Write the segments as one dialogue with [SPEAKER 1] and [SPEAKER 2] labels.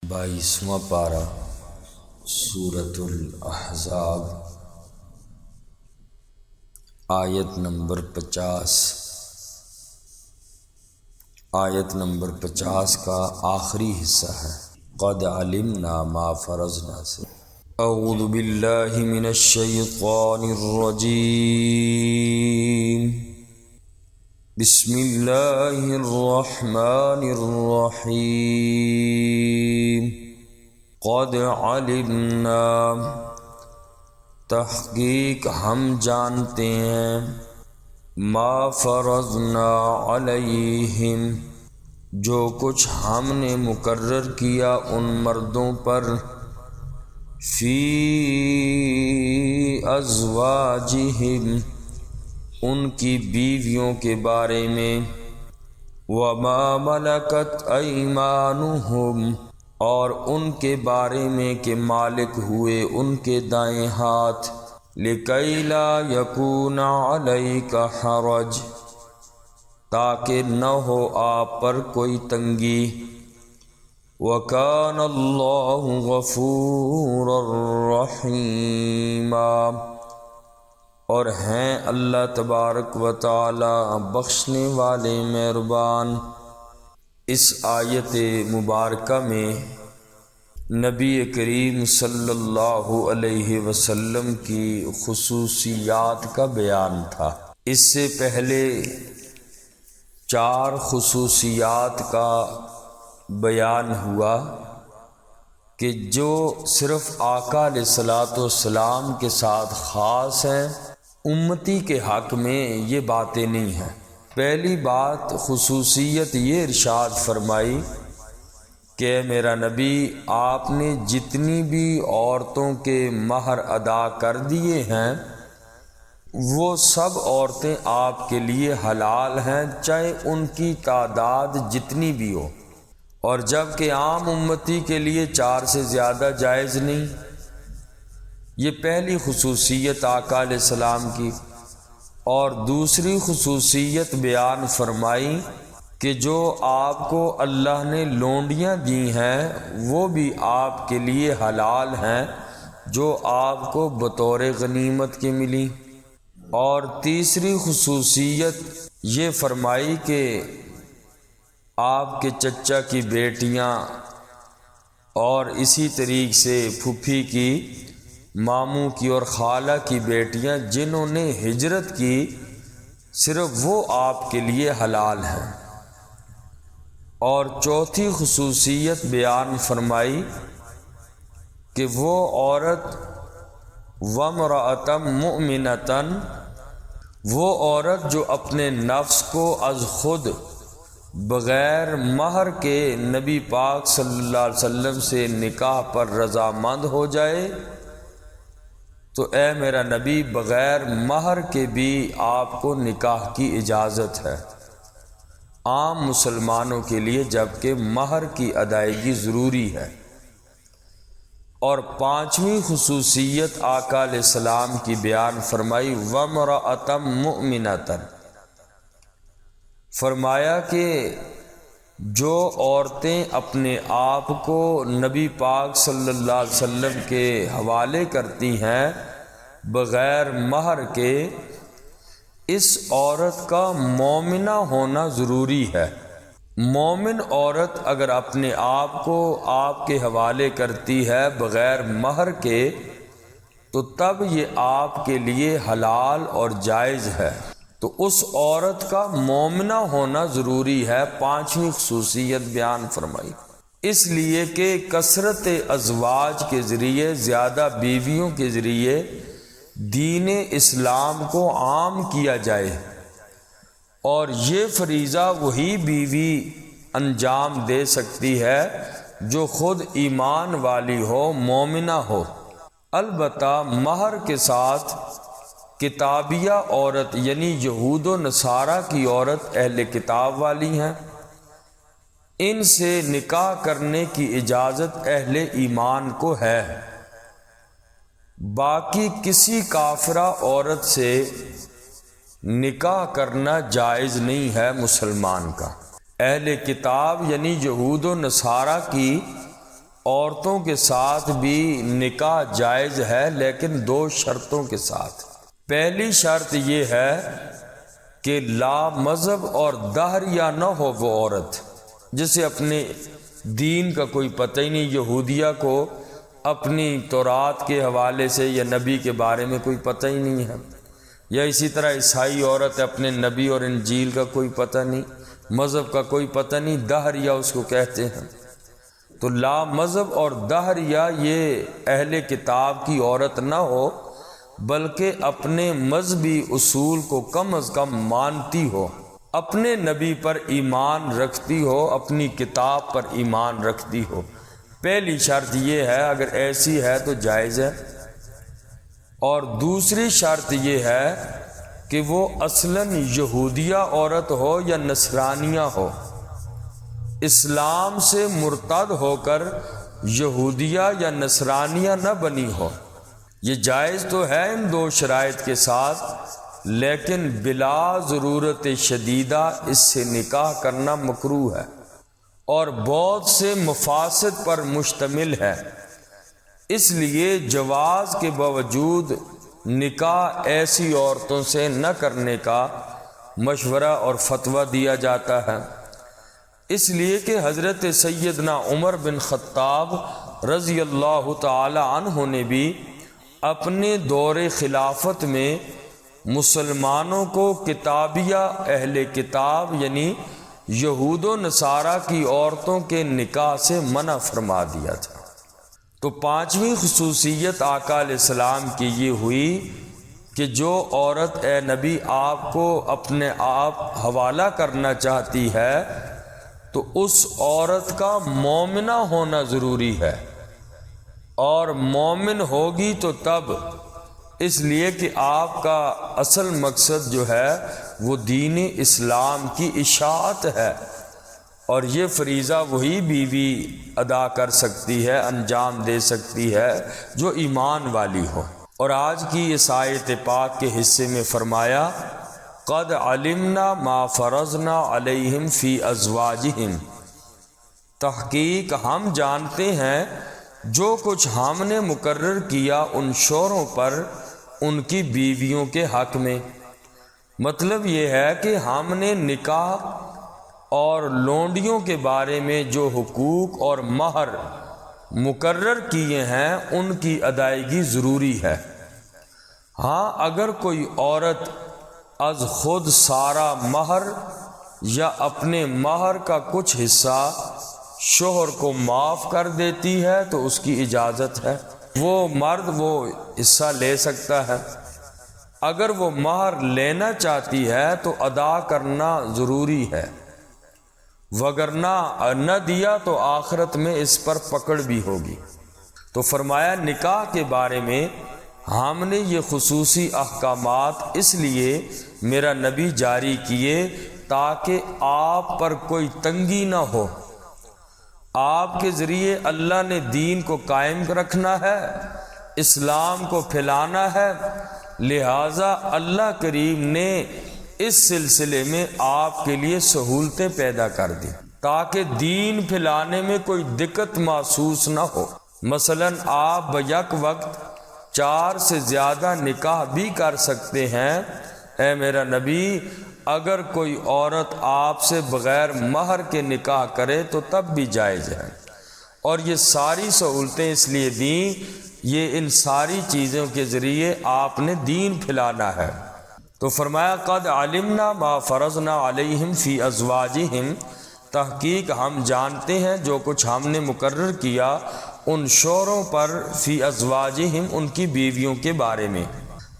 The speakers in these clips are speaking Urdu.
[SPEAKER 1] 22واں پارہ سورۃ الاحزاب آیت نمبر 50۔ آیت نمبر 50 کا آخری حصہ ہے قد علمنا ما فرضنا سے۔ اعوذ باللہ من الشیطان الرجیم، بسم اللہ الرحمن الرحیم۔ قد علمنا، تحقیق ہم جانتے ہیں، ما فرضنا علیہم، جو کچھ ہم نے مقرر کیا ان مردوں پر، فی ازواجہم، ان کی بیویوں کے بارے میں، وما ملکت ایمانہم، اور ان کے بارے میں کہ مالک ہوئے ان کے دائیں ہاتھ، لکی لا یکون علیک حرج، تاکہ نہ ہو آپ پر کوئی تنگی، وکان اللہ غفورا رحیما، اور ہیں اللہ تبارک و تعالی بخشنے والے مہربان۔ اس آیت مبارکہ میں نبی کریم صلی اللہ علیہ وسلم کی خصوصیات کا بیان تھا۔ اس سے پہلے 4 خصوصیات کا بیان ہوا کہ جو صرف آقا علیہ الصلوۃ والسلام کے ساتھ خاص ہیں، امتی کے حق میں یہ باتیں نہیں ہیں۔ پہلی بات خصوصیت یہ ارشاد فرمائی کہ میرا نبی، آپ نے جتنی بھی عورتوں کے مہر ادا کر دیے ہیں وہ سب عورتیں آپ کے لیے حلال ہیں، چاہے ان کی تعداد جتنی بھی ہو، اور جب کہ عام امتی کے لیے 4 سے زیادہ جائز نہیں۔ یہ پہلی خصوصیت آقا علیہ السلام کی۔ اور دوسری خصوصیت بیان فرمائی کہ جو آپ کو اللہ نے لونڈیاں دی ہیں وہ بھی آپ کے لیے حلال ہیں، جو آپ کو بطور غنیمت کے ملی۔ اور تیسری خصوصیت یہ فرمائی کہ آپ کے چچا کی بیٹیاں اور اسی طریق سے پھوپھی کی، ماموں کی اور خالہ کی بیٹیاں جنہوں نے ہجرت کی، صرف وہ آپ کے لیے حلال ہیں۔ اور چوتھی خصوصیت بیان فرمائی کہ وہ عورت وامرأۃ مؤمنۃ، وہ عورت جو اپنے نفس کو از خود بغیر مہر کے نبی پاک صلی اللہ علیہ وسلم سے نکاح پر رضامند ہو جائے، تو اے میرا نبی بغیر مہر کے بھی آپ کو نکاح کی اجازت ہے، عام مسلمانوں کے لیے، جبکہ مہر کی ادائیگی ضروری ہے۔ اور 5ویں خصوصیت آقا علیہ السلام کی بیان فرمائی وامرأۃ مؤمنۃ، فرمایا کہ جو عورتیں اپنے آپ کو نبی پاک صلی اللہ علیہ وسلم کے حوالے کرتی ہیں بغیر مہر کے، اس عورت کا مومنہ ہونا ضروری ہے۔ مومن عورت اگر اپنے آپ کو آپ کے حوالے کرتی ہے بغیر مہر کے، تو تب یہ آپ کے لیے حلال اور جائز ہے، تو اس عورت کا مومنہ ہونا ضروری ہے۔ 5ویں خصوصیت بیان فرمائی، اس لیے کہ کثرت ازواج کے ذریعے، زیادہ بیویوں کے ذریعے دین اسلام کو عام کیا جائے، اور یہ فریضہ وہی بیوی انجام دے سکتی ہے جو خود ایمان والی ہو، مومنہ ہو۔ البتہ مہر کے ساتھ کتابیہ عورت یعنی یہود و نصارہ کی عورت اہل کتاب والی ہیں، ان سے نکاح کرنے کی اجازت اہل ایمان کو ہے، باقی کسی کافرہ عورت سے نکاح کرنا جائز نہیں ہے مسلمان کا۔ اہل کتاب یعنی یہود و نصارہ کی عورتوں کے ساتھ بھی نکاح جائز ہے، لیکن 2 شرطوں کے ساتھ۔ پہلی شرط یہ ہے کہ لا مذہب اور دہریہ نہ ہو وہ عورت، جسے اپنے دین کا کوئی پتہ ہی نہیں، یہودیہ کو اپنی تورات کے حوالے سے یا نبی کے بارے میں کوئی پتہ ہی نہیں ہے، یا اسی طرح عیسائی عورت اپنے نبی اور انجیل کا کوئی پتہ نہیں، مذہب کا کوئی پتہ نہیں، دہریہ اس کو کہتے ہیں۔ تو لا مذہب اور دہریہ یہ اہل کتاب کی عورت نہ ہو، بلکہ اپنے مذہبی اصول کو کم از کم مانتی ہو، اپنے نبی پر ایمان رکھتی ہو، اپنی کتاب پر ایمان رکھتی ہو۔ پہلی شرط یہ ہے، اگر ایسی ہے تو جائز ہے۔ اور دوسری شرط یہ ہے کہ وہ اصلاً یہودیہ عورت ہو یا نصرانیہ ہو، اسلام سے مرتد ہو کر یہودیہ یا نصرانیہ نہ بنی ہو۔ یہ جائز تو ہے ان 2 شرائط کے ساتھ، لیکن بلا ضرورت شدیدہ اس سے نکاح کرنا مکروہ ہے اور بہت سے مفاسد پر مشتمل ہے۔ اس لیے جواز کے باوجود نکاح ایسی عورتوں سے نہ کرنے کا مشورہ اور فتویٰ دیا جاتا ہے، اس لیے کہ حضرت سیدنا عمر بن خطاب رضی اللہ تعالی عنہ نے بھی اپنے دور خلافت میں مسلمانوں کو کتابیہ اہل کتاب یعنی یہود و نصارہ کی عورتوں کے نکاح سے منع فرما دیا تھا۔ تو 5ویں خصوصیت آقا علیہ السلام کی یہ ہوئی کہ جو عورت اے نبی آپ کو اپنے آپ حوالہ کرنا چاہتی ہے تو اس عورت کا مومنہ ہونا ضروری ہے، اور مومن ہوگی تو تب، اس لیے کہ آپ کا اصل مقصد جو ہے وہ دین اسلام کی اشاعت ہے، اور یہ فریضہ وہی بیوی ادا کر سکتی ہے، انجام دے سکتی ہے جو ایمان والی ہو۔ اور آج کی اس آیت پاک کے حصے میں فرمایا قد علمنا ما فرضنا علیہم فی ازواجہم، تحقیق ہم جانتے ہیں جو کچھ ہم نے مقرر کیا ان شوہروں پر ان کی بیویوں کے حق میں۔ مطلب یہ ہے کہ ہم نے نکاح اور لونڈیوں کے بارے میں جو حقوق اور مہر مقرر کیے ہیں ان کی ادائیگی ضروری ہے۔ ہاں اگر کوئی عورت از خود سارا مہر یا اپنے مہر کا کچھ حصہ شوہر کو معاف کر دیتی ہے تو اس کی اجازت ہے، وہ مرد وہ حصہ لے سکتا ہے۔ اگر وہ مہر لینا چاہتی ہے تو ادا کرنا ضروری ہے، وگرنہ نہ دیا تو آخرت میں اس پر پکڑ بھی ہوگی۔ تو فرمایا نکاح کے بارے میں ہم نے یہ خصوصی احکامات اس لیے میرا نبی جاری کیے تاکہ آپ پر کوئی تنگی نہ ہو۔ آپ کے ذریعے اللہ نے دین کو قائم رکھنا ہے، اسلام کو پھیلانا ہے، لہٰذا اللہ کریم نے اس سلسلے میں آپ کے لیے سہولتیں پیدا کر دی تاکہ دین پھیلانے میں کوئی دقت محسوس نہ ہو۔ مثلا آپ بیک وقت 4 سے زیادہ نکاح بھی کر سکتے ہیں۔ اے میرا نبی اگر کوئی عورت آپ سے بغیر مہر کے نکاح کرے تو تب بھی جائز ہے، اور یہ ساری سہولتیں اس لیے دیں، یہ ان ساری چیزوں کے ذریعے آپ نے دین پھیلانا ہے۔ تو فرمایا قد علمنا ما فرضنا علیہم فی ازواجہم، تحقیق ہم جانتے ہیں جو کچھ ہم نے مقرر کیا ان شوہروں پر فی ازواجہم ان کی بیویوں کے بارے میں،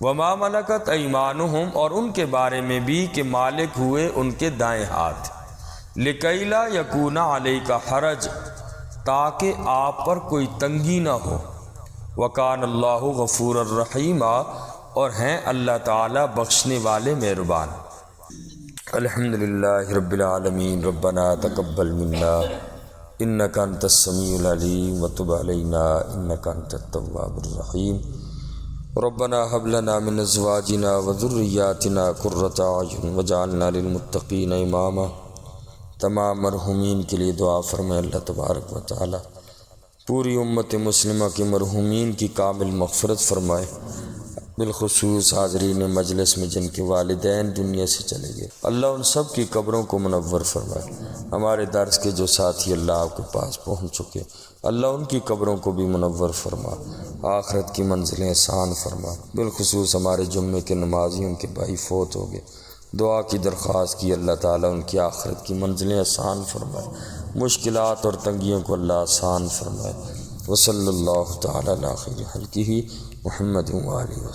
[SPEAKER 1] وما ملکت ایمانہم اور ان کے بارے میں بھی کہ مالک ہوئے ان کے دائیں ہاتھ، لکی لا یکون علیک حرج تاکہ آپ پر کوئی تنگی نہ ہو، وکان اللہ غفور الرحیم اور ہیں اللہ تعالی بخشنے والے مہربان۔ الحمدللہ رب العالمین، ربنا تقبل منا انک انت السمیع العلیم وتب علینا انک انت التواب الرحیم، ربنا هب لنا من ازواجنا وذریاتنا قرۃ اعین واجعلنا للمتقین اماما۔ تمام مرحومین کے لیے دعا فرمائے اللہ تبارک و تعالی پوری امت مسلمہ کی مرحومین کی کامل مغفرت فرمائے، بالخصوص حاضرین مجلس میں جن کے والدین دنیا سے چلے گئے، اللہ ان سب کی قبروں کو منور فرمائے۔ ہمارے درس کے جو ساتھی اللہ آپ کے پاس پہنچ چکے، اللہ ان کی قبروں کو بھی منور فرما، آخرت کی منزلیں آسان فرما۔ بالخصوص ہمارے جمعے کے نمازی، ان کے بھائی فوت ہو گئے، دعا کی درخواست کی، اللہ تعالیٰ ان کی آخرت کی منزلیں آسان فرمائے، مشکلات اور تنگیوں کو اللہ آسان فرمائے۔ وصلی اللہ تعالیٰ علی خیر خلقہ محمد و آلہ وسلم۔